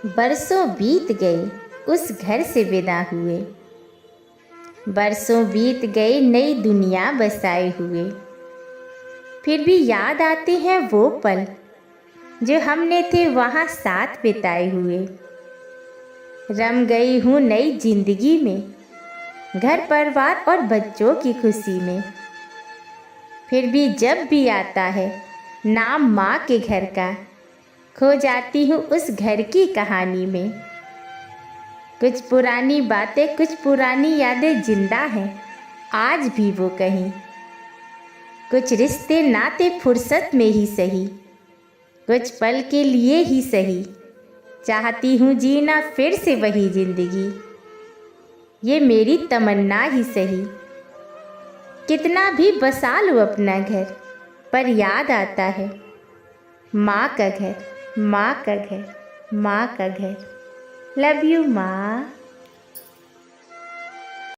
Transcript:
बरसों बीत गए उस घर से विदा हुए, बरसों बीत गए नई दुनिया बसाए हुए। फिर भी याद आते हैं वो पल जो हमने थे वहाँ साथ बिताए हुए। रम गई हूँ नई जिंदगी में, घर परिवार और बच्चों की खुशी में। फिर भी जब भी आता है नाम माँ के घर का, खो जाती हूँ उस घर की कहानी में। कुछ पुरानी बातें, कुछ पुरानी यादें जिंदा हैं आज भी वो कहीं। कुछ रिश्ते नाते फुर्सत में ही सही, कुछ पल के लिए ही सही। चाहती हूँ जीना फिर से वही जिंदगी, ये मेरी तमन्ना ही सही। कितना भी बसा लूँ अपना घर, पर याद आता है माँ का घर, माँ का घर, माँ का घर। लव यू माँ।